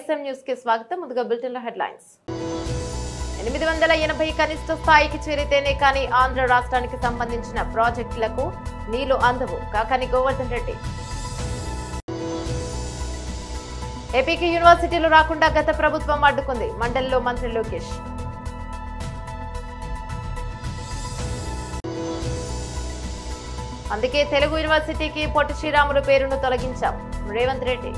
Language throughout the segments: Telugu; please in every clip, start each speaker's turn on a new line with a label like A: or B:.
A: వైఎస్ఎం న్యూస్ కి స్వాగతం. ముందుగా బులెటిన్ లో హెడ్లైన్స్. 880 కనిష్ట స్థాయికి చేరితేనే కానీ ఆంధ్ర రాష్ట్రానికి సంబంధించిన ప్రాజెక్టులకు నీళ్లు అందవు. కాకాని గోవర్ధన్ రెడ్డి. ఏపీకి యూనివర్సిటీలు రాకుండా గత ప్రభుత్వం అడ్డుకుంది. మండలిలో మంత్రి లోకేష్. అందుకే తెలుగు యూనివర్సిటీకి పొట్టి శ్రీరాములు పేరును తొలగించాం. రేవంత్ రెడ్డి.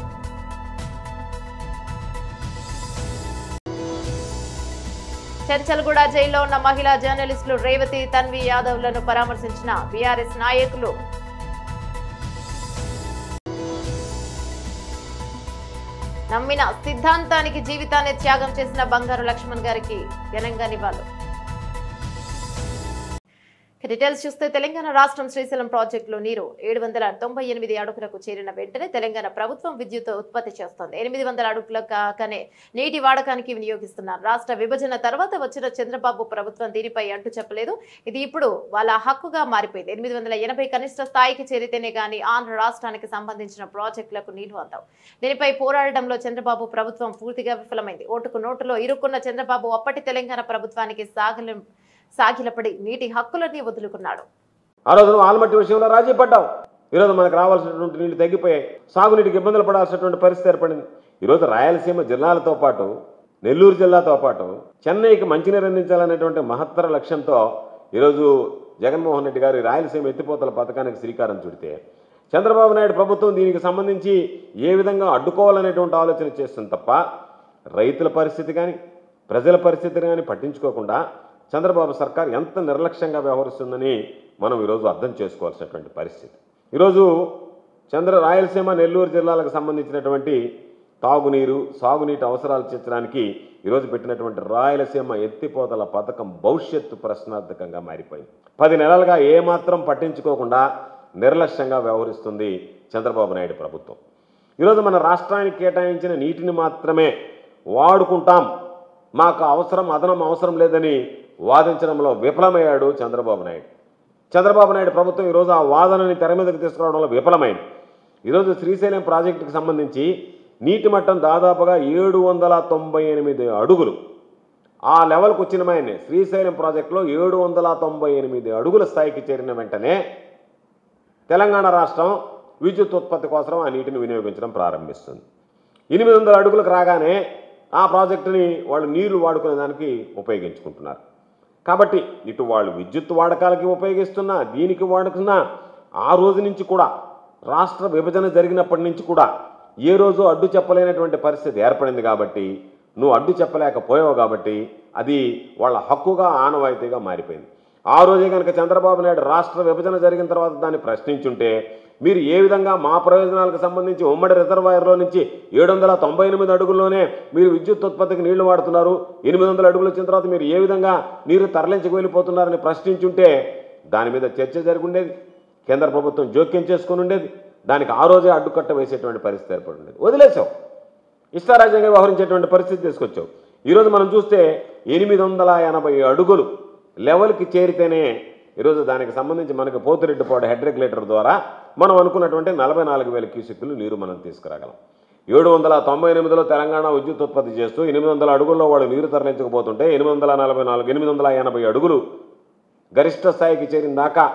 A: చెంచల్గూడ జైల్లో ఉన్న మహిళా జర్నలిస్టులు రేవతి, తన్వి యాదవ్లను పరామర్శించిన బీఆర్ఎస్ నాయకులు. నమ్మిన సిద్ధాంతానికి జీవితాన్ని త్యాగం చేసిన బంగారు లక్ష్మణ్ గారికి ఘనంగా నివాళులు. డీటెయిల్స్ చూస్తే తెలంగాణ రాష్ట్రం శ్రీశైలం ప్రాజెక్టులో నీరు 798 అడుగులకు చేరిన వెంటనే తెలంగాణ ప్రభుత్వం విద్యుత్ ఉత్పత్తి చేస్తోంది. 800 అడుగుల కాకనే నీటి వాడకానికి వినియోగిస్తున్నారు. రాష్ట్ర విభజన తర్వాత వచ్చిన చంద్రబాబు ప్రభుత్వం దీనిపై అడ్డు చెప్పలేదు. ఇది ఇప్పుడు వాళ్ళ హక్కుగా మారిపోయింది. 880 కనిష్ట స్థాయికి చేరితేనే గానీ ఆంధ్ర రాష్ట్రానికి సంబంధించిన ప్రాజెక్టులకు నీళ్లు అందావు. దీనిపై పోరాడడంలో చంద్రబాబు ప్రభుత్వం పూర్తిగా విఫలమైంది. ఓటుకు నోటులో ఇరుక్కున్న చంద్రబాబు అప్పటి తెలంగాణ ప్రభుత్వానికి సాగిలపడి నీటి హక్కులన్నీ వదులుకున్నాడు.
B: ఆ రోజు ఆల్మట్టి విషయంలో రాజీ పడ్డాం. ఈరోజు మనకు రావాల్సినటువంటి నీళ్లు తగ్గిపోయాయి. సాగునీటికి ఇబ్బందులు పడాల్సినటువంటి పరిస్థితి ఏర్పడింది. ఈరోజు రాయలసీమ జిల్లాలతో పాటు నెల్లూరు జిల్లాతో పాటు చెన్నైకి మంచినీరు అందించాలనేటువంటి మహత్తర లక్ష్యంతో ఈరోజు జగన్మోహన్ రెడ్డి గారి రాయలసీమ ఎత్తిపోతల పథకానికి శ్రీకారం చుడితే చంద్రబాబు నాయుడు ప్రభుత్వం దీనికి సంబంధించి ఏ విధంగా అడ్డుకోవాలనేటువంటి ఆలోచన చేస్తుంది తప్ప రైతుల పరిస్థితి కానీ ప్రజల పరిస్థితిని కానీ పట్టించుకోకుండా చంద్రబాబు సర్కార్ ఎంత నిర్లక్ష్యంగా వ్యవహరిస్తుందని మనం ఈరోజు అర్థం చేసుకోవాల్సినటువంటి పరిస్థితి. ఈరోజు రాయలసీమ నెల్లూరు జిల్లాలకు సంబంధించినటువంటి తాగునీరు సాగునీటి అవసరాలు తీర్చడానికి ఈరోజు పెట్టినటువంటి రాయలసీమ ఎత్తిపోతల పథకం భవిష్యత్తు ప్రశ్నార్థకంగా మారిపోయింది. 10 నెలలుగా ఏమాత్రం పట్టించుకోకుండా నిర్లక్ష్యంగా వ్యవహరిస్తుంది చంద్రబాబు నాయుడు ప్రభుత్వం. ఈరోజు మన రాష్ట్రానికి కేటాయించిన నీటిని మాత్రమే వాడుకుంటాం, మాకు అదనం అవసరం లేదని వాదించడంలో విఫలమయ్యాడు చంద్రబాబు నాయుడు. చంద్రబాబు నాయుడు ప్రభుత్వం ఈరోజు ఆ వాదనని తెర మీదకి తీసుకురావడంలో విఫలమైంది. ఈరోజు శ్రీశైలం ప్రాజెక్టుకి సంబంధించి నీటి మట్టం దాదాపుగా 798 అడుగులు ఆ లెవెల్కి వచ్చిన మాయనే. శ్రీశైలం ప్రాజెక్టులో 798 అడుగుల స్థాయికి చేరిన వెంటనే తెలంగాణ రాష్ట్రం విద్యుత్ ఉత్పత్తి కోసం ఆ నీటిని వినియోగించడం ప్రారంభిస్తుంది. 800 అడుగులకు రాగానే ఆ ప్రాజెక్టుని వాళ్ళు నీళ్లు వాడుకునే దానికి ఉపయోగించుకుంటున్నారు. కాబట్టి ఇటు వాళ్ళు విద్యుత్ వాడకాలకి ఉపయోగిస్తున్నా దీనికి వాడుకున్నా ఆ రోజు నుంచి కూడా రాష్ట్ర విభజన జరిగినప్పటి నుంచి కూడా ఏ రోజు అడ్డు చెప్పలేనటువంటి పరిస్థితి ఏర్పడింది. కాబట్టి నువ్వు అడ్డు చెప్పలేకపోయావు కాబట్టి అది వాళ్ళ హక్కుగా ఆనవాయితీగా మారిపోయింది. ఆ రోజే కనుక చంద్రబాబు నాయుడు రాష్ట్ర విభజన జరిగిన తర్వాత దాన్ని ప్రశ్నించుంటే మీరు ఏ విధంగా మా ప్రయోజనాలకు సంబంధించి ఉమ్మడి రిజర్వాయర్లో నుంచి 798 అడుగుల్లోనే మీరు విద్యుత్ ఉత్పత్తికి నీళ్లు వాడుతున్నారు, 800 అడుగులు వచ్చిన తర్వాత మీరు ఏ విధంగా నీరు తరలించుకు వెళ్ళిపోతున్నారని ప్రశ్నించుంటే దాని మీద చర్చ జరిగి ఉండేది. కేంద్ర ప్రభుత్వం జోక్యం చేసుకుని ఉండేది. దానికి ఆ రోజే అడ్డుకట్ట వేసేటువంటి పరిస్థితి ఏర్పడి ఉండేది. వదిలేసావు, ఇష్టారాజ్యంగా వ్యవహరించేటువంటి పరిస్థితి తీసుకొచ్చావు. ఈరోజు మనం చూస్తే 880 అడుగులు లెవెల్కి చేరితేనే ఈరోజు దానికి సంబంధించి మనకి పోతిరెడ్డిపాడు హెడ్ రెగ్యులేటర్ ద్వారా మనం అనుకున్నటువంటి 44,000 క్యూసెక్కులు నీరు మనం తీసుకురాగలం. 798లో తెలంగాణ విద్యుత్ ఉత్పత్తి చేస్తూ 800 అడుగుల్లో వాడు నీరు తరలించకపోతుంటే 880 అడుగులు గరిష్ట స్థాయికి చేరిన దాకా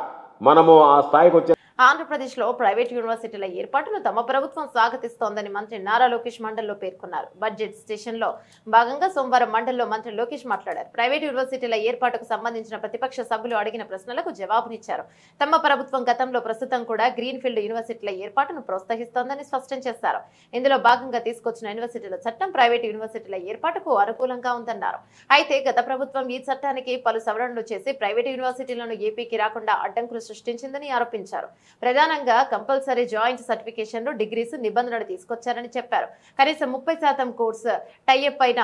B: మనము ఆ స్థాయికి వచ్చే
A: ఆంధ్రప్రదేశ్లో ప్రైవేట్ యూనివర్సిటీల ఏర్పాటును తమ ప్రభుత్వం స్వాగతిస్తోందని మంత్రి నారా లోకేష్ మండలిలో పేర్కొన్నారు. బడ్జెట్ సెషన్లో భాగంగా సోమవారం మండలిలో మంత్రి లోకేష్ మాట్లాడారు. ప్రైవేట్ యూనివర్సిటీల ఏర్పాటుకు సంబంధించిన ప్రతిపక్ష సభ్యులు అడిగిన ప్రశ్నలకు జవాబునిచ్చారు. తమ ప్రభుత్వం గతంలో ప్రస్తుతం కూడా గ్రీన్ ఫీల్డ్ యూనివర్సిటీల ఏర్పాటును ప్రోత్సహిస్తోందని స్పష్టం చేశారు. ఇందులో భాగంగా తీసుకొచ్చిన యూనివర్సిటీల చట్టం ప్రైవేట్ యూనివర్సిటీల ఏర్పాటుకు అనుకూలంగా ఉందన్నారు. అయితే గత ప్రభుత్వం ఈ చట్టానికి పలు సవరణలు చేసి ప్రైవేట్ యూనివర్సిటీలను ఏపీకి రాకుండా అడ్డంకులు సృష్టించిందని ఆరోపించారు. ప్రధానంగా కంపల్సరీ జాయింట్ సర్టిఫికేషన్లు డిగ్రీస్ నిబంధనలు తీసుకొచ్చారని చెప్పారు. కనీసం 30% కోర్సు టైఅప్ అయిన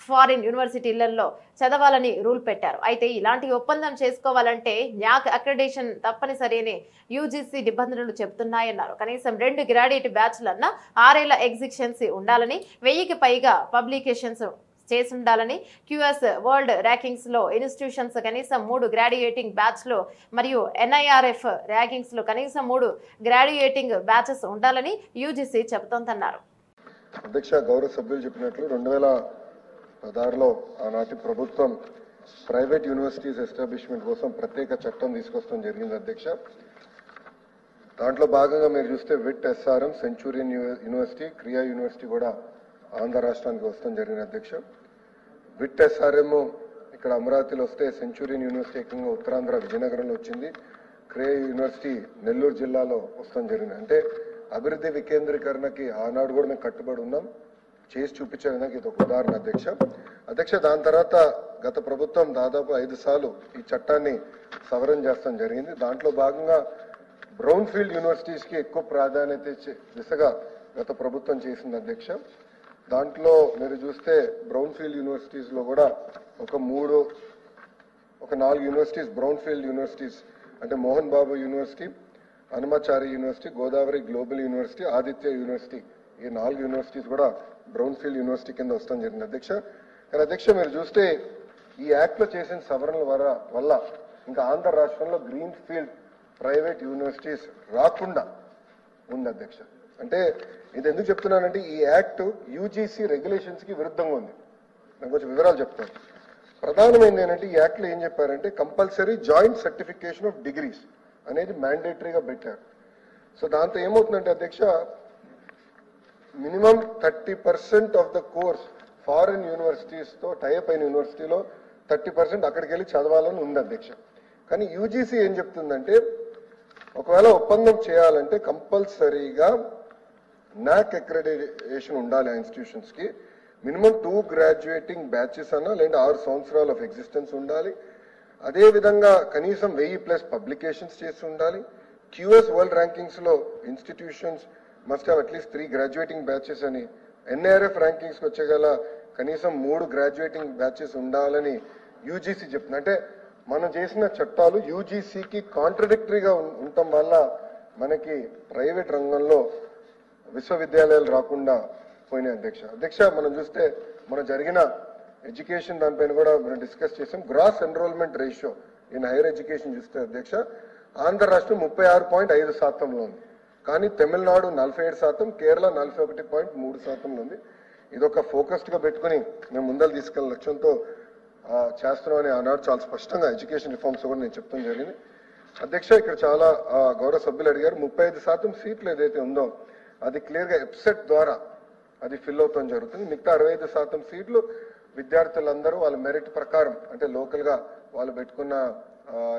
A: ఫారిన్ యూనివర్సిటీలలో చదవాలని రూల్ పెట్టారు. అయితే ఇలాంటి ఒప్పందం చేసుకోవాలంటే న్యాక్ అక్రెడిటేషన్ తప్పనిసరి అని యూజీసీ నిబంధనలు చెబుతున్నాయన్నారు. కనీసం 2 గ్రాడ్యుయేట్ బ్యాచ్లన్నా 6 ఏళ్ల ఎగ్జిస్టెన్సీ ఉండాలని, 1000కి పైగా పబ్లికేషన్స్ చేసి ఉండాలని, క్యూఎస్ వరల్డ్ ర్యాంకింగ్స్ లో ఇన్స్టిట్యూషన్స్ కనీసం 3 గ్రాడ్యుయేటింగ్ బ్యాచ్లు మరియు ఎన్ఐఆర్ఎఫ్ ర్యాంకింగ్స్ లో కనీసం 3 గ్రాడ్యుయేటింగ్ బ్యాచెస్ ఉండాలని యూజీసీ చెబుతోందన్నారు.
C: అధ్యక్ష, గౌరవ సభ్యులు చెప్పినట్లు 2016లో ఆనాటి ప్రభుత్వం ప్రైవేట్ యూనివర్సిటీస్ ఎస్టాబ్లిష్మెంట్ కోసం ప్రత్యేక చట్టం తీసుకొస్తాం జరిగింది అధ్యక్ష. దాంట్లో భాగంగా మీరు చూస్తే విట్ ఎస్ఆర్ఎం, సెంచూరియన్ యూనివర్సిటీ, క్రియా యూనివర్సిటీ కూడా ఆంధ్ర రాష్ట్రానికి వస్తాం జరిగింది అధ్యక్ష. విట్ ఎస్ఆర్ఎం ఇక్కడ అమరావతిలో వస్తే, సెంచూరియన్ యూనివర్సిటీ ఏకంగా ఉత్తరాంధ్ర విజయనగరంలో వచ్చింది, క్రియా యూనివర్సిటీ నెల్లూరు జిల్లాలో వస్తాం జరిగింది. అంటే అభివృద్ధి వికేంద్రీకరణకి ఆనాడు కూడా మేము కట్టుబడి ఉన్నాం, చేసి చూపించే విధంగా ఇది ఒక ఉదాహరణ అధ్యక్ష. దాని తర్వాత గత ప్రభుత్వం దాదాపు 5 సార్లు ఈ చట్టాన్ని సవరణ చేస్తాం జరిగింది. దాంట్లో భాగంగా బ్రౌన్ ఫీల్డ్ యూనివర్సిటీస్ కి ఎక్కువ ప్రాధాన్యత ఇచ్చే దిశగా గత ప్రభుత్వం చేసింది అధ్యక్ష. దాంట్లో మీరు చూస్తే బ్రౌన్ ఫీల్డ్ యూనివర్సిటీస్ లో కూడా ఒక 4 యూనివర్సిటీస్ బ్రౌన్ ఫీల్డ్ యూనివర్సిటీస్ అంటే Mohan Babu university, Hanumachari university, Godavari global university, Aditya university, ఈ 4 యూనివర్సిటీస్ కూడా బ్రౌన్ ఫీల్డ్ యూనివర్సిటీ కింద వస్తాం జరిగింది అధ్యక్ష. కానీ అధ్యక్ష, మీరు చూస్తే ఈ యాక్ట్ లో చేసిన సవరణల వల్ల ఇంకా ఆంధ్ర రాష్ట్రంలో గ్రీన్ ఫీల్డ్ ప్రైవేట్ యూనివర్సిటీస్ రాకుండా ఉంది అధ్యక్ష. అంటే ఇది ఎందుకు చెప్తున్నానంటే ఈ యాక్ట్ యూజీసీ రెగ్యులేషన్స్ కి విరుద్ధంగా ఉంది. నాకు కొంచెం వివరాలు చెప్తాను. ప్రధానమైనది ఏంటంటే ఈ యాక్ట్ లో ఏం చెప్పారంటే compulsory joint certification of degrees అనేది మ్యాండేటరీగా పెట్టారు. సో దాంతో ఏమవుతుందంటే అధ్యక్ష, minimum 30% of the course foreign universities తో టైప్ అయిన యూనివర్సిటీలో 30% అక్కడికి వెళ్ళి చదవాలని ఉంది అధ్యక్ష. కానీ యూజీసీ ఏం చెప్తుందంటే ఒకవేళ ఒప్పందం చేయాలంటే కంపల్సరీగా నాక్ అక్రెడిటేషన్ ఉండాలి ఆ ఇన్స్టిట్యూషన్స్ కి. మినిమం 2 గ్రాడ్యుయేటింగ్ బ్యాచెస్ అన్నా లేదా 6 సంవత్సరాల ఆఫ్ ఎగ్జిస్టెన్స్ ఉండాలి. అదే విధంగా కనీసం 1000+ పబ్లికేషన్స్ చేసి ఉండాలి. క్యూఎస్ వరల్డ్ ర్యాంకింగ్స్ లో institutions must have at least 3 graduating batches అని, ఎన్ఐఆర్ఎఫ్ ర్యాంకింగ్స్ కి వచ్చేగల కనీసం 3 గ్రాడ్యుయేటింగ్ బ్యాచెస్ ఉండాలని యూజీసీ చెప్తుంది. అంటే మనం చేసిన చట్టాలు యూజీసీకి కాంట్రడిక్టరీగా ఉండటం వల్ల మనకి ప్రైవేట్ రంగంలో విశ్వవిద్యాలయాలు రాకుండా పోయినాయి అధ్యక్ష. మనం చూస్తే మన జరిగిన ఎడ్యుకేషన్ దానిపైన కూడా మనం డిస్కస్ చేసాం. Gross enrolment ratio in higher education చూస్తే అధ్యక్ష, ఆంధ్ర రాష్ట్రం 36.5% ఉంది. కానీ తమిళనాడు 47%, కేరళ 41.3% ఉంది. ఇదొక ఫోకస్డ్ గా పెట్టుకుని మేము ముందలు తీసుకెళ్లే లక్ష్యంతో చేస్తున్నామని ఆనాడు చాలా స్పష్టంగా ఎడ్యుకేషన్ రిఫార్మ్స్ కూడా నేను చెప్తాం జరిగింది అధ్యక్ష. ఇక్కడ చాలా గౌరవ సభ్యులు అడిగారు, 35% సీట్లు ఏదైతే ఉందో అది క్లియర్ గా ఎప్సెట్ ద్వారా అది ఫిల్ అవుతాం జరుగుతుంది. మిగతా 65% సీట్లు విద్యార్థులందరూ వాళ్ళ మెరిట్ ప్రకారం అంటే లోకల్ గా వాళ్ళు పెట్టుకున్న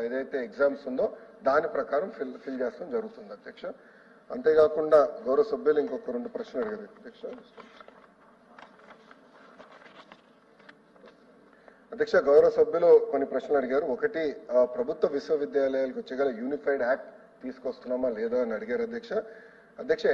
C: ఏదైతే ఎగ్జామ్స్ ఉందో దాని ప్రకారం ఫిల్ చేస్తాం జరుగుతుంది అధ్యక్ష. అంతేకాకుండా గౌరవ సభ్యులు ఇంకొక 2 ప్రశ్నలు అడిగారు అధ్యక్ష. గౌరవ సభ్యులు కొన్ని ప్రశ్నలు అడిగారు. ఒకటి, ప్రభుత్వ విశ్వవిద్యాలయాలకు వచ్చేగల యూనిఫైడ్ యాక్ట్ తీసుకొస్తున్నామా లేదా అని అడిగారు అధ్యక్ష.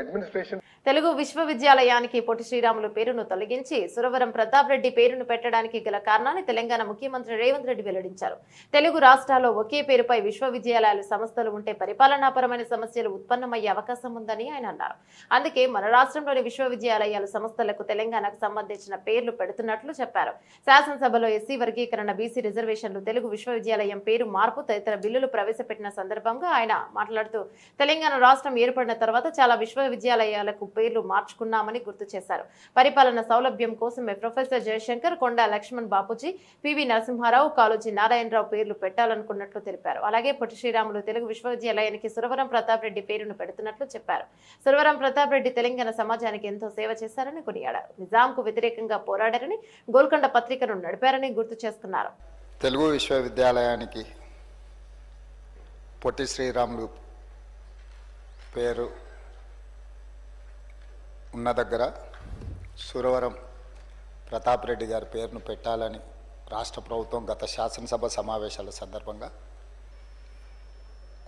C: అడ్మినిస్ట్రేషన్
A: తెలుగు విశ్వవిద్యాలయానికి పొట్టి శ్రీరాములు పేరును తొలగించి సురవరం ప్రతాప్ రెడ్డి పేరును పెట్టడానికి గల కారణాన్ని తెలంగాణ ముఖ్యమంత్రి రేవంత్ రెడ్డి వెల్లడించారు. తెలుగు రాష్ట్రాల్లో ఒకే పేరుపై విశ్వవిద్యాలయాలు సంస్థలు ఉంటే పరిపాలనాపరమైన సమస్యలు ఉత్పన్నమయ్యే అవకాశం ఉందని ఆయన అన్నారు. అందుకే మన రాష్ట్రంలోని విశ్వవిద్యాలయాలు సంస్థలకు తెలంగాణకు సంబంధించిన పేర్లు పెడుతున్నట్లు చెప్పారు. శాసనసభలో ఎస్సీ వర్గీకరణ, బీసీ రిజర్వేషన్లు, తెలుగు విశ్వవిద్యాలయం పేరు మార్పు తదితర బిల్లులు ప్రవేశపెట్టిన సందర్భంగా ఆయన మాట్లాడుతూ తెలంగాణ రాష్ట్రం ఏర్పడిన తర్వాత చాలా విశ్వవిద్యాలయాలకు పేర్లు మార్చుకున్నామని గుర్తు చేశారు. పరిపాలన సౌలభ్యం కోసమే ప్రొఫెసర్ జయశంకర్, కొండా లక్ష్మణ్ బాపూజీ, పివి నరసింహారావు, కాళోజీ నారాయణరావు పేర్లు పెట్టాలనుకున్నట్లు తెలిపారు. అలాగే పొట్టి శ్రీరాములు తెలుగు విశ్వవిద్యాలయానికి సురవరం ప్రతాప్ రెడ్డి పేరును పెడుతున్నట్లు చెప్పారు. సురవరం ప్రతాప్ రెడ్డి తెలంగాణ సమాజానికి ఎంతో సేవ చేశారని కొనియాడారు. నిజాంకు వ్యతిరేకంగా పోరాడారని, గోల్కొండ పత్రికను నడిపారని గుర్తు చేసుకున్నారు.
D: తెలుగు విశ్వవిద్యాలయానికి పొట్టి శ్రీరాములు పేరు ఉన్న దగ్గర సురవరం ప్రతాప్ రెడ్డి గారి పేరును పెట్టాలని రాష్ట్ర ప్రభుత్వం గత శాసనసభ సమావేశాల సందర్భంగా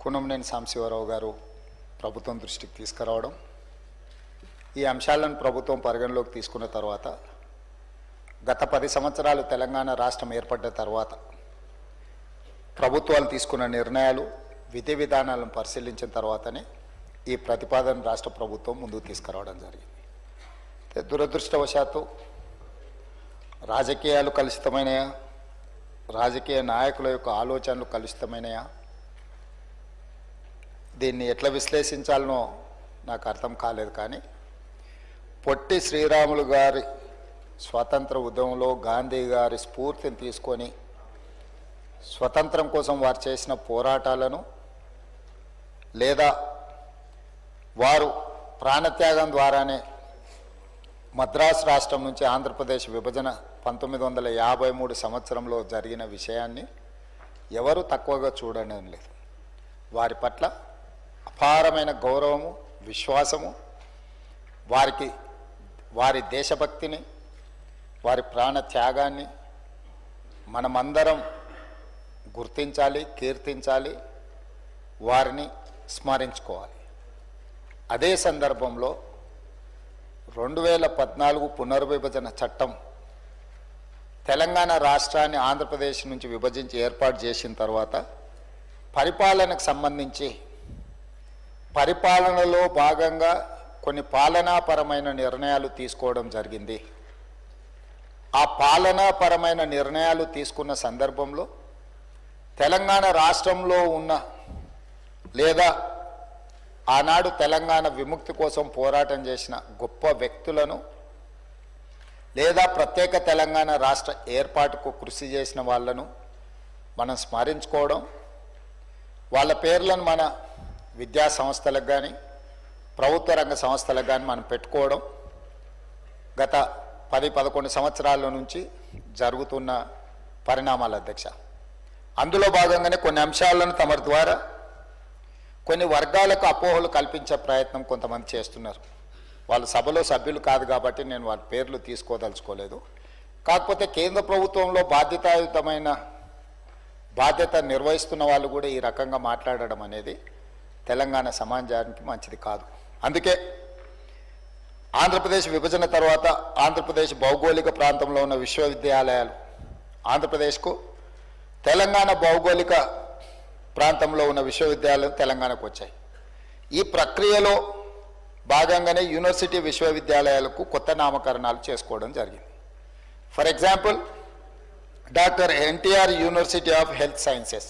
D: కునంనేని సాంబశివరావు గారు ప్రభుత్వం దృష్టికి తీసుకురావడం, ఈ అంశాలను ప్రభుత్వం పరిగణలోకి తీసుకున్న తర్వాత గత 10 సంవత్సరాలు తెలంగాణ రాష్ట్రం ఏర్పడ్డ తర్వాత ప్రభుత్వాలు తీసుకున్న నిర్ణయాలు, విధి విధానాలను పరిశీలించిన తర్వాతనే ఈ ప్రతిపాదన రాష్ట్ర ప్రభుత్వం ముందుకు తీసుకురావడం జరిగింది. దురదృష్టవశాత్తు రాజకీయాలు కలుషితమైనయా, రాజకీయ నాయకుల యొక్క ఆలోచనలు కలుషితమైనయా, దీన్ని ఎట్లా విశ్లేషించాలనో నాకు అర్థం కాలేదు. కానీ పొట్టి శ్రీరాములు గారి స్వాతంత్ర ఉద్యమంలో గాంధీ గారి స్ఫూర్తిని తీసుకొని స్వతంత్రం కోసం వారు చేసిన పోరాటాలను లేదా వారు ప్రాణత్యాగం ద్వారానే మద్రాసు రాష్ట్రం నుంచి ఆంధ్రప్రదేశ్ విభజన 1953 సంవత్సరంలో జరిగిన విషయాన్ని ఎవరు తక్కువగా చూడడం లేదు. వారి పట్ల అపారమైన గౌరవము, విశ్వాసము, వారి దేశభక్తిని, వారి ప్రాణ త్యాగాన్ని మనమందరం గుర్తించాలి, కీర్తించాలి, వారిని స్మరించుకోవాలి. అదే సందర్భంలో 2014 పునర్విభజన చట్టం తెలంగాణ రాష్ట్రాన్ని ఆంధ్రప్రదేశ్ నుంచి విభజించి ఏర్పాటు చేసిన తర్వాత పరిపాలనకు సంబంధించి పరిపాలనలో భాగంగా కొన్ని పాలనాపరమైన నిర్ణయాలు తీసుకోవడం జరిగింది. ఆ పాలనాపరమైన నిర్ణయాలు తీసుకున్న సందర్భంలో తెలంగాణ రాష్ట్రంలో ఉన్న లేదా ఆనాడు తెలంగాణ విముక్తి కోసం పోరాటం చేసిన గొప్ప వ్యక్తులను లేదా ప్రత్యేక తెలంగాణ రాష్ట్ర ఏర్పాటుకు కృషి చేసిన వాళ్ళను మనం స్మరించుకోవడం, వాళ్ళ పేర్లను మన విద్యా సంస్థలకు కానీ ప్రభుత్వ రంగ సంస్థలకు కానీ మనం పెట్టుకోవడం గత 10-11 సంవత్సరాల నుంచి జరుగుతున్న పరిణామాల అధ్యక్ష. అందులో భాగంగానే కొన్ని అంశాలను తమ ద్వారా కొన్ని వర్గాలకు అపోహలు కల్పించే ప్రయత్నం కొంతమంది చేస్తున్నారు. వాళ్ళు సభలో సభ్యులు కాదు కాబట్టి నేను వాళ్ళ పేర్లు తీసుకోదలుచుకోలేదు. కాకపోతే కేంద్ర ప్రభుత్వంలో బాధ్యతాయుతమైన బాధ్యత నిర్వహిస్తున్న వాళ్ళు కూడా ఈ రకంగా మాట్లాడడం అనేది తెలంగాణ సమాజానికి మంచిది కాదు. అందుకే ఆంధ్రప్రదేశ్ విభజన తర్వాత ఆంధ్రప్రదేశ్ భౌగోళిక ప్రాంతంలో ఉన్న విశ్వవిద్యాలయాలు ఆంధ్రప్రదేశ్కు, తెలంగాణ భౌగోళిక ప్రాంతంలో ఉన్న విశ్వవిద్యాలయాలు తెలంగాణకు వచ్చాయి. ఈ ప్రక్రియలో భాగంగానే యూనివర్సిటీ విశ్వవిద్యాలయాలకు కొత్త నామకరణాలు చేసుకోవడం జరిగింది. For example doctor NTR university of health sciences.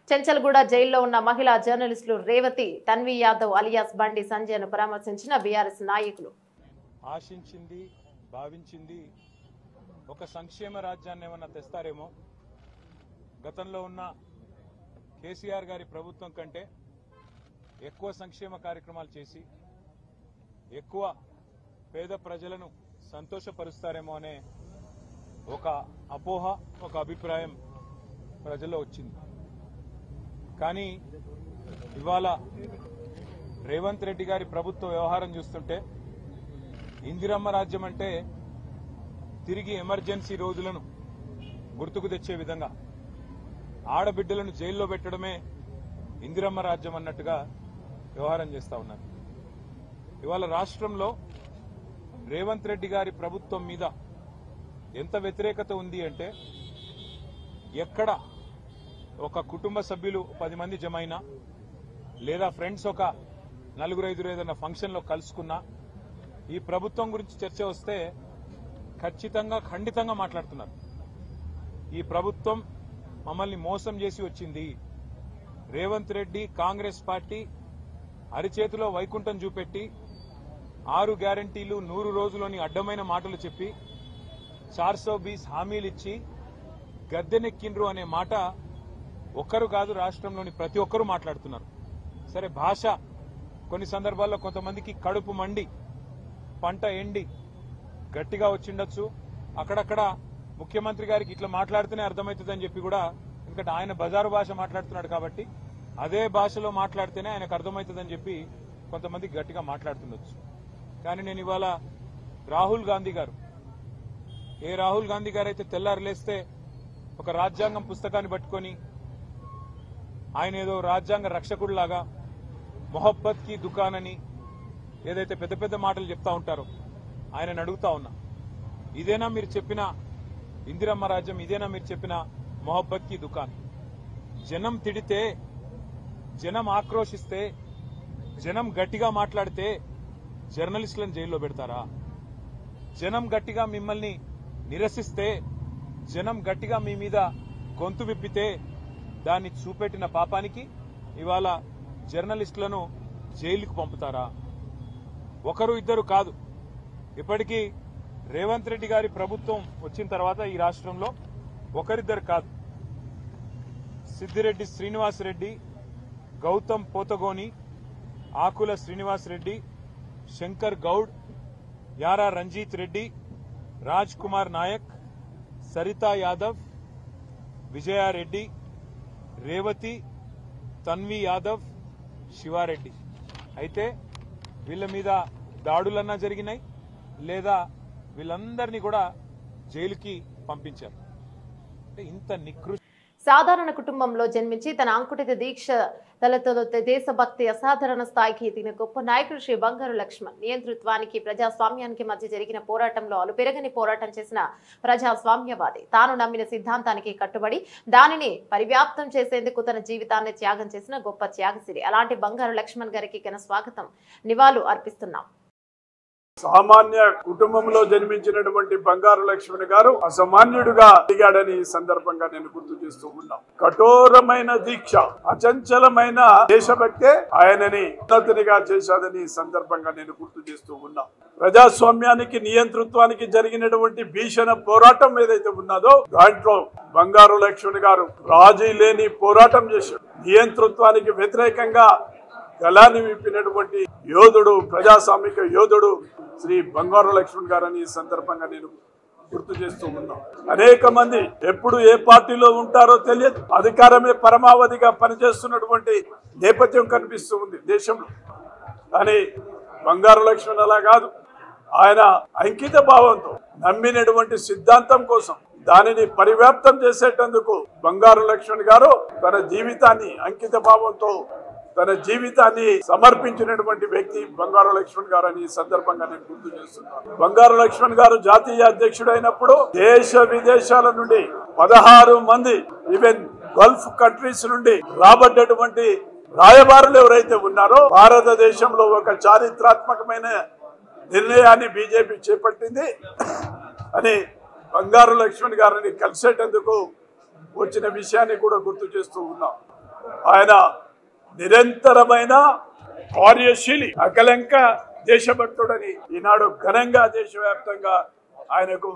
A: Chanchalguda జైల్లో ఉన్న మహిళా జర్నలిస్టులు రేవతి, తన్వి యాదవ్ అలియాస్ బండి సంజయ్ను పరామర్శించిన బీఆర్ఎస్ నాయకులు.
E: ఆశించింది, భావించింది ఒక సంక్షేమ రాజ్యాన్ని ఏమన్నా తెస్తారేమో, గతంలో ఉన్న కేసీఆర్ గారి ప్రభుత్వం కంటే ఎక్కువ సంక్షేమ కార్యక్రమాలు చేసి ఎక్కువ పేద ప్రజలను సంతోషపరుస్తారేమో అనే ఒక అపోహ, ఒక అభిప్రాయం ప్రజల్లో వచ్చింది. కానీ ఇవాళ రేవంత్ రెడ్డి గారి ప్రభుత్వ వ్యవహారం చూస్తుంటే ఇందిరమ్మ రాజ్యం అంటే తిరిగి ఎమర్జెన్సీ రోజులను గుర్తుకు తెచ్చే విధంగా ఆడబిడ్డలను జైల్లో పెట్టడమే ఇందిరమ్మ రాజ్యం అన్నట్టుగా వ్యవహారం చేస్తా ఉన్నారు. ఇవాళ రాష్ట్రంలో రేవంత్ రెడ్డి గారి ప్రభుత్వం మీద ఎంత వ్యతిరేకత ఉంది అంటే, ఎక్కడ ఒక కుటుంబ సభ్యులు 10 మంది జమైనా లేదా ఫ్రెండ్స్ ఒక 4-5 ఏదైనా ఫంక్షన్లో కలుసుకున్నా ఈ ప్రభుత్వం గురించి చర్చ వస్తే ఖచ్చితంగా ఖండితంగా మాట్లాడుతున్నారు. ఈ ప్రభుత్వం మమ్మల్ని మోసం చేసి వచ్చింది, రేవంత్ రెడ్డి కాంగ్రెస్ పార్టీ అరిచేతిలో వైకుంఠం చూపెట్టి 6 గ్యారంటీలు 100 రోజులోని అడ్డమైన మాటలు చెప్పి 420 హామీలు ఇచ్చి గద్దెనెక్కిండ్రు అనే మాట ఒక్కరు కాదు, రాష్ట్రంలోని ప్రతి ఒక్కరూ మాట్లాడుతున్నారు. సరే, భాష కొన్ని సందర్భాల్లో కొంతమందికి కడుపు మండి పంట ఎండి గట్టిగా వచ్చిండొచ్చు. అక్కడక్కడ ముఖ్యమంత్రి గారికి ఇట్లా మాట్లాడితేనే అర్థమవుతుందని చెప్పి కూడా, ఎందుకంటే ఆయన బజారు భాష మాట్లాడుతున్నాడు కాబట్టి అదే భాషలో మాట్లాడితేనే ఆయనకు అర్థమవుతుందని చెప్పి కొంతమంది గట్టిగా మాట్లాడుతుండొచ్చు. కానీ నేను ఇవాళ రాహుల్ గాంధీ గారు, ఏ రాహుల్ గాంధీ గారు అయితే తెల్లారు లేస్తే ఒక రాజ్యాంగం పుస్తకాన్ని పట్టుకొని ఆయన ఏదో రాజ్యాంగ రక్షకుడిలాగా మొహబ్బత్ కి దుకాన్ అని ఏదైతే పెద్ద పెద్ద మాటలు చెప్తా ఉంటారో ఆయనను అడుగుతా ఉన్నా, ఇదేనా మీరు చెప్పిన ఇందిరమ్మ రాజ్యం? ఇదేనా మీరు చెప్పిన మొహబ్బత్ కి దుకాన్? జనం తిడితే, జనం ఆక్రోశిస్తే, జనం గట్టిగా మాట్లాడితే జర్నలిస్టులను జైల్లో పెడతారా? జనం గట్టిగా మిమ్మల్ని నిరసిస్తే, జనం గట్టిగా మీ మీద గొంతు విప్పితే దాన్ని చూపెట్టిన పాపానికి ఇవాళ జర్నలిస్టులను జైలుకు పంపుతారా? ఒకరు ఇద్దరు కాదు, ఇప్పటికీ రేవంత్ రెడ్డి గారి ప్రభుత్వం వచ్చిన తర్వాత ఈ రాష్ట్రంలో ఒకరిద్దరు కాదు, సిద్దిరెడ్డి శ్రీనివాసరెడ్డి, గౌతమ్ పోతగోని, ఆకుల శ్రీనివాసరెడ్డి, శంకర్ గౌడ్, యారా రంజిత్ రెడ్డి, రాజ్ కుమార్ నాయక్, సరితా యాదవ్, విజయారెడ్డి, రేవతి, తన్వి యాదవ్, శివారెడ్డి. అయితే వీళ్ళ మీద దాడులన్నా జరిగినాయి లేదా వీళ్ళందరినీ కూడా జైలుకి పంపించారు. అంటే ఇంత నికృష్ట
A: సాధారణ కుటుంబంలో జన్మించి తన అంకుటిత దీక్షలతో దేశభక్తి అసాధారణ స్థాయికి ఎదిగిన గొప్ప నాయకుడు శ్రీ బంగారు లక్ష్మణ్. నియంతృత్వానికి ప్రజాస్వామ్యానికి మధ్య జరిగిన పోరాటంలో అలుపెరగని పోరాటం చేసిన ప్రజాస్వామ్యవాది. తాను నమ్మిన సిద్ధాంతానికి కట్టుబడి దానిని పరివ్యాప్తం చేసేందుకు తన జీవితాన్ని త్యాగం చేసిన గొప్ప త్యాగశీలి. అలాంటి బంగారు లక్ష్మణ్ గారికి ఘన స్వాగతం, నివాళులు అర్పిస్తున్నాం.
F: సామాన్య కుటుంబంలో జన్మించినటువంటి బంగారు లక్ష్మణ్ గారు అసామాన్యుడుగా దిగాడని ఈ సందర్భంగా నేను గుర్తు చేస్తూ ఉన్నా. కఠోరమైన దీక్ష, అచంచలమైన దేశభక్తే ఆయనని ఉన్నతునిగా చేశాదని ఈ సందర్భంగా నేను గుర్తు చేస్తూ ఉన్నా. ప్రజాస్వామ్యానికి నియంతృత్వానికి జరిగినటువంటి భీషణ పోరాటం ఏదైతే ఉన్నదో దాంట్లో బంగారు లక్ష్మణ్ గారు రాజీ లేని పోరాటం చేశాడు. నియంతృత్వానికి వ్యతిరేకంగా గలాన్ని విప్పినటువంటి యోధుడు, ప్రజాస్వామిక యోధుడు శ్రీ బంగారు లక్ష్మణ్ గారని ఈ సందర్భంగా నేను గుర్తు చేస్తూ ఉన్నాం. అనేక మంది ఎప్పుడు ఏ పార్టీలో ఉంటారో తెలియదు, అధికారమే పరమావధిగా పనిచేస్తున్నటువంటి నేపథ్యం కనిపిస్తూ ఉంది దేశంలో. కానీ బంగారు లక్ష్మణ్ అలా కాదు. ఆయన అంకిత భావంతో నమ్మినటువంటి సిద్ధాంతం కోసం దానిని పరివ్యాప్తం చేసేటందుకు బంగారు లక్ష్మణ్ గారు తన జీవితాన్ని అంకిత భావంతో తన జీవితాన్ని సమర్పించినటువంటి వ్యక్తి బంగారు లక్ష్మణ్ గారు అని ఈ సందర్భంగా నేను గుర్తు చేస్తున్నాను. బంగారు లక్ష్మణ్ గారు జాతీయ అధ్యక్షుడు అయినప్పుడు దేశ విదేశాల నుండి 16 మంది ఈవెన్ గల్ఫ్ కంట్రీస్ నుండి రాబడ్డటువంటి రాయబారులు ఎవరైతే ఉన్నారో భారతదేశంలో ఒక చారిత్రాత్మకమైన నిర్ణయాన్ని బీజేపీ చేపట్టింది అని బంగారు లక్ష్మణ్ గారిని కలిసేటందుకు వచ్చిన విషయాన్ని కూడా గుర్తు చేస్తూ ఉన్నాం. ఆయన నిరంతరమైన కార్యశీలి, అకలంక దేశభక్తుడని ఈనాడు ఘనంగా దేశవ్యాప్తంగా ఆయనకు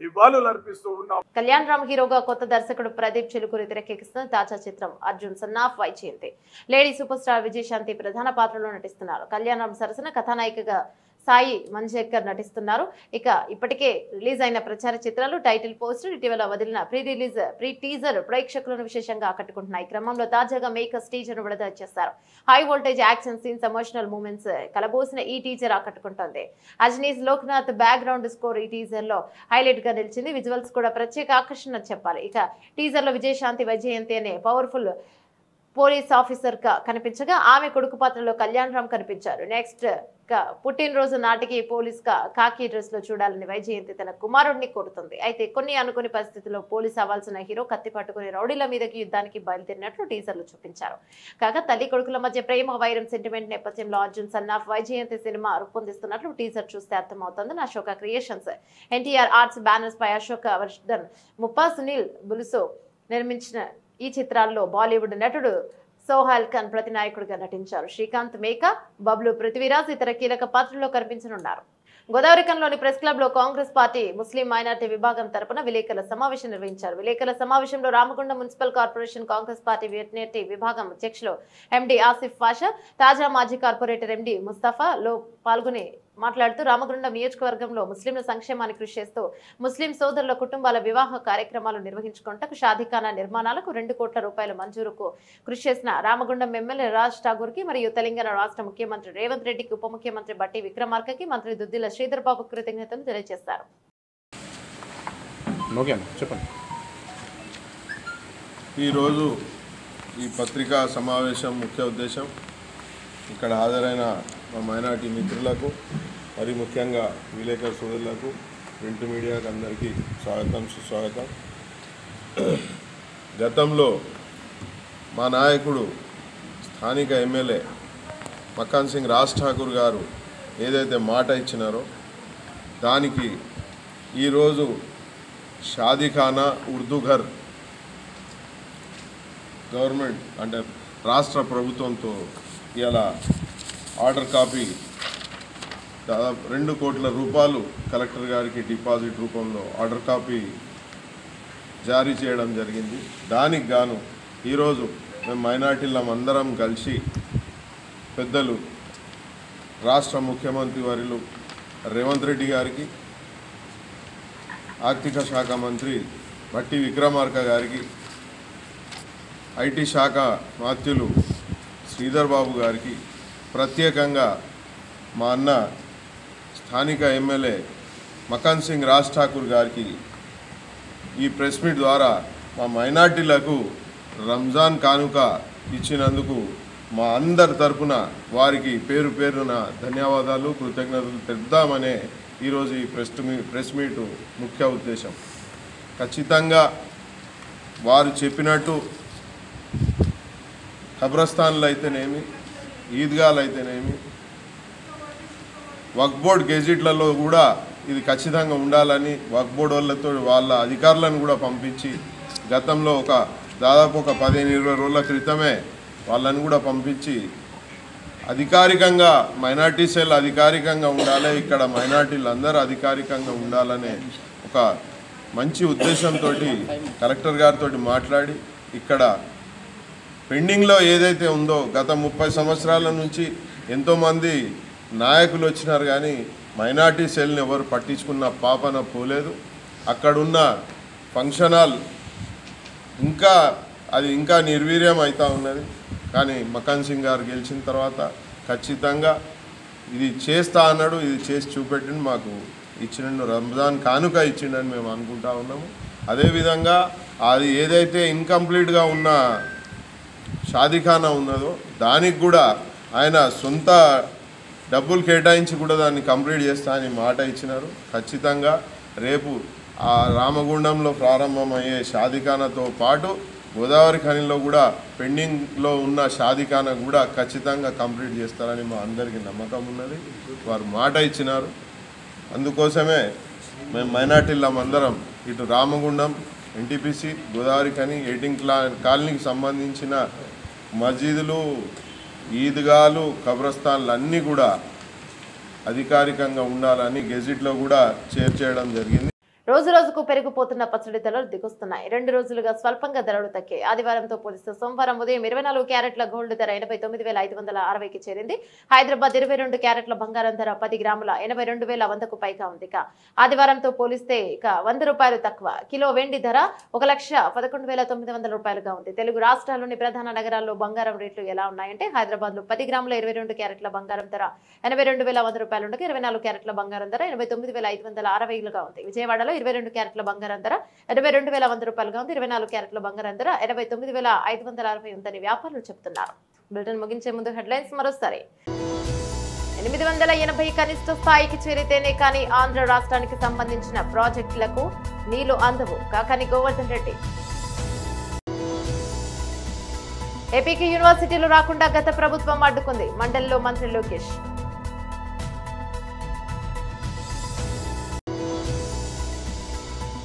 F: నివాళులు అర్పిస్తూ ఉన్నాం.
A: కళ్యాణ్ రామ్ హీరోగా కొత్త దర్శకుడు ప్రదీప్ చిలుకూరి తెరకెక్కిస్తున్న తాజా చిత్రం Arjun son of Vyjayanthi. Lady super star Vijayashanti ప్రధాన పాత్రలో నటిస్తున్నారు. కళ్యాణ్ రామ్ సరసన కథానాయికగా సాయి మంజేకర్ నటిస్తున్నారు. ఇక ఇప్పటికే రిలీజ్ అయిన ప్రచార చిత్రాలు, టైటిల్ పోస్టర్, ఇటీవల వదిలిన ప్రీ టీజర్ ప్రేక్షకులను విశేషంగా ఆకట్టుకుంటున్నాయి. క్రమంలో తాజాగా మేకర్స్ టీజర్ విడుదల చేశారు. High voltage action scenes, emotional moments కలబోసిన ఈ టీజర్ ఆకట్టుకుంటోంది. అజనీస్ లోక్నాథ్ బ్యాక్గ్రౌండ్ స్కోర్ ఈ టీజర్ లో హైలైట్ గా నిలిచింది. విజువల్స్ కూడా ప్రత్యేక ఆకర్షణ చెప్పాలి. ఇక టీజర్ లో విజయశాంతి వైజయంతి అనే పవర్ఫుల్ పోలీస్ ఆఫీసర్ గా కనిపించగా ఆమె కొడుకు పాత్రలో కళ్యాణ్ రామ్ కనిపించారు. నెక్స్ట్ పుట్టినరోజు నాటికి పోలీస్ గా కాకి డ్రెస్ లో చూడాలని వైజయంతి తన కుమారుడిని కోరుతుంది. అయితే కొన్ని అనుకుని పరిస్థితుల్లో పోలీస్ అవ్వాల్సిన హీరో కత్తి పట్టుకుని రౌడీల మీదకి యుద్ధానికి బయలుదేరినట్లు టీజర్లు చూపించారు. కాగా తల్లి కొడుకుల మధ్య ప్రేమ వైరం సెంటిమెంట్ నేపథ్యంలో అర్జున్ సన్నాఫ్ వైజయంతి సినిమా రూపొందిస్తున్నట్లు టీజర్ చూస్తే అర్థమవుతోంది. Ashoka creations, NTR arts banners పై అశోక వర్ధన్, ముప్పా సునీల్ బులుసో నిర్మించిన ఈ చిత్రాల్లో బాలీవుడ్ నటుడు సోహైల్ ఖాన్ ప్రతినాయకుడిగా నటించారు. శ్రీకాంత్, మేకా, బబ్లు, పృథ్వీరాజ్ ఇతర కీలక పాత్రల్లో కనిపించనున్నారు. గోదావరికంలోని ప్రెస్ క్లబ్ లో కాంగ్రెస్ పార్టీ ముస్లిం మైనార్టీ విభాగం తరపున విలేకరుల సమావేశం నిర్వహించారు. విలేకరుల సమావేశంలో Ramagundam municipal corporation Congress party minority విభాగం అధ్యక్షులు ఎండి ఆసిఫ్ పాషా, తాజా మాజీ కార్పొరేటర్ ఎండి ముస్తఫా లో పాల్గొని మాట్లాడుతూ రామగుండం నియోజకవర్గంలో ముస్లింల సంక్షేమానికి కృషి చేస్తూ ముస్లిం సోదరుల కుటుంబాల వివాహ కార్యక్రమాలు నిర్వహించుకుంటూ షాదీఖానా నిర్మాణాలకు 2 కోట్ల రూపాయల మంజూరుకు కృషి చేసిన రామగుండం ఎమ్మెల్యే రాజ్ ఠాగూర్ కి మరియు తెలంగాణ రాష్ట్ర ముఖ్యమంత్రి రేవంత్ రెడ్డికి, ఉప ముఖ్యమంత్రి బట్టి విక్రమార్కకి, మంత్రి దుద్దిల శ్రీధర్ బాబు కృతజ్ఞతలు తెలియజేశారు.
G: ఈరోజు ఈ పత్రికా సమావేశం ముఖ్య ఉద్దేశం ఇక్కడ హాజరైన మా మైనార్టీ మిత్రులకు, మరి ముఖ్యంగా విలేకరు సోదరులకు, ప్రింట్ మీడియాకు అందరికీ స్వాగతం, సుస్వాగతం. గతంలో మా నాయకుడు స్థానిక ఎమ్మెల్యే మకాన్ సింగ్ రాజ్ ఠాకూర్ గారు ఏదైతే మాట ఇచ్చినారో దానికి ఈరోజు షాదీఖానా ఉర్దూ ఘర్ గవర్నమెంట్ అంటే రాష్ట్ర ప్రభుత్వంతో ఇలా ఆర్డర్ కాపీ దాదాపు 2 కోట్ల రూపాయలు కలెక్టర్ గారికి డిపాజిట్ రూపంలో ఆర్డర్ కాపీ జారీ చేయడం జరిగింది. దానికి గాను ఈరోజు మేము మైనార్టీలం అందరం కలిసి పెద్దలు రాష్ట్ర ముఖ్యమంత్రి వర్యులు రేవంత్ రెడ్డి గారికి, ఆర్థిక శాఖ మంత్రి భట్టి విక్రమార్క గారికి, ఐటీ శాఖ మాత్యులు శ్రీధర్ బాబు గారికి, ప్రత్యేకంగా మా అన్న స్థానిక ఎమ్మెల్యే మకాన్ సింగ్ రాజ్ ఠాకూర్ గారికి ఈ ప్రెస్ మీట్ ద్వారా మా మైనార్టీలకు రంజాన్ కానుక ఇచ్చినందుకు మా అందరి తరపున వారికి పేరు పేరున ధన్యవాదాలు, కృతజ్ఞతలు తెద్దామనే ఈరోజు ఈ ప్రెస్ మీట్ ముఖ్య ఉద్దేశం. ఖచ్చితంగా వారు చెప్పినట్టు ఖబ్రస్థాన్లు అయితేనేమి, ఈద్గాలు అయితేనేమి, వక్ఫ్ బోర్డ్ గెజిట్లలో కూడా ఇది ఖచ్చితంగా ఉండాలని వక్ఫ్ బోర్డు వాళ్ళ అధికారులను కూడా పంపించి గతంలో దాదాపు 15-20 రోజుల క్రితమే వాళ్ళని కూడా పంపించి అధికారికంగా మైనార్టీ సెల్ అధికారికంగా ఉండాలి, ఇక్కడ మైనార్టీలు అందరూ అధికారికంగా ఉండాలనే ఒక మంచి ఉద్దేశంతో కలెక్టర్ గారితో మాట్లాడి ఇక్కడ పెండింగ్లో ఏదైతే ఉందో గత 30 సంవత్సరాల నుంచి ఎంతోమంది నాయకులు వచ్చినారు కానీ మైనార్టీ సెల్ని ఎవరు పట్టించుకున్న పాపన పోలేదు. అక్కడున్న ఫంక్షన్ హాల్ ఇంకా నిర్వీర్యం అవుతూ ఉన్నది. కానీ మకాన్ సింగ్ గారు గెలిచిన తర్వాత ఖచ్చితంగా ఇది చేస్తా అన్నాడు, ఇది చేసి చూపెట్టిండు, మాకు ఇచ్చిండు, రంజాన్ కానుక ఇచ్చిండని మేము అనుకుంటా ఉన్నాము. అదేవిధంగా అది ఏదైతే ఇన్కంప్లీట్గా ఉన్న షాదీఖానా ఉన్నదో దానికి కూడా ఆయన సొంత డబ్బులు కేటాయించి కూడా దాన్ని కంప్లీట్ చేస్తా అని మాట ఇచ్చినారు. ఖచ్చితంగా రేపు ఆ రామగుండంలో ప్రారంభమయ్యే షాదీఖానాతో పాటు గోదావరి ఖనిలో కూడా పెండింగ్లో ఉన్న షాదీఖానా కూడా ఖచ్చితంగా కంప్లీట్ చేస్తారని మా అందరికీ నమ్మకం ఉన్నది. వారు మాట ఇచ్చినారు. అందుకోసమే మేము మైనార్టీలం అందరం ఇటు రామగుండం, ఎన్టీపీసీ, గోదావరి ఖని, 18 కాలనీకి సంబంధించిన మసీదులు, ఈద్గాలు, కబ్రస్థాన్లు అన్నీ కూడా అధికారికంగా ఉండాలని గెజిట్లో కూడా చేర్చేయడం జరిగింది.
A: రోజు రోజుకు పెరిగిపోతున్న పచ్చడి ధరలు దిగుస్తున్నాయి. 2 రోజులుగా స్వల్పంగా ధరలు తగ్గాయి. ఆదివారంతో పోలిస్తే సోమవారం ఉదయం 24 క్యారెట్ల గోల్డ్ ధర 89,560కి చేరింది. హైదరాబాద్ 22 క్యారెట్ల బంగారం ధర 10 గ్రాముల 82,100కు పైగా ఉంది. ఆదివారంతో పోలిస్తే 100 రూపాయలు తక్కువ. కిలో వెండి ధర 1,11,900 రూపాయలుగా ఉంది. తెలుగు రాష్ట్రాల్లోని ప్రధాన నగరాల్లో బంగారం రేట్లు ఎలా ఉన్నాయంటే హైదరాబాద్ లో 10 గ్రాముల 22 క్యారెట్ల బంగారం ధర 82,100 రూపాయలు ఉండగా 24 క్యారెట్ల బంగారం ధర 89,560గా ఉంది. విజయవాడలో 22 క్యారెట్ల బంగారం ధర 82,100 రూపాయలుగా ఉంది. 24 క్యారెట్ల బంగారం ధర 89,560 ఉందని వ్యాపారులు చెబుతున్నారు. బులెటిన్ ముగించే ముందు హెడ్లైన్స్ మరోసారి. 880 కనిష్ట స్థాయికి చేరితేనే కానీ ఆంధ్ర రాష్ట్రానికి సంబంధించిన ప్రాజెక్టులకు నీళ్లు అందవు. కాకాని గోవర్ధన్ రెడ్డి. ఏపీకి యూనివర్సిటీలు రాకుండా గత ప్రభుత్వం అడ్డుకుంది. మండలిలో మంత్రి లోకేష్.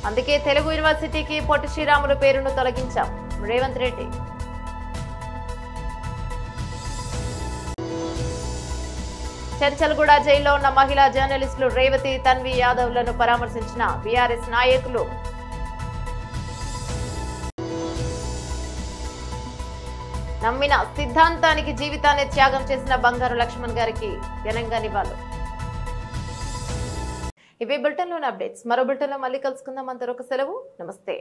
A: అందుకే తెలుగు యూనివర్సిటీకి పొట్టి శ్రీరాములు పేరును తొలగించాం. రేవంత్ రెడ్డి. చంచల్గూడ జైల్లో ఉన్న మహిళా జర్నలిస్టులు రేవతి, తన్వి యాదవ్లను పరామర్శించిన బీఆర్ఎస్ నాయకులు. నమ్మిన సిద్ధాంతానికి జీవితాన్ని త్యాగం చేసిన బంగారు లక్ష్మణ్ గారికి ఘనంగా నివాళులు. ఇవి బులెటిన్లోని అప్డేట్స్. మరో బులెటిన్లో మళ్ళీ కలుసుకుందాం. అంతవరకు సెలవు. నమస్తే.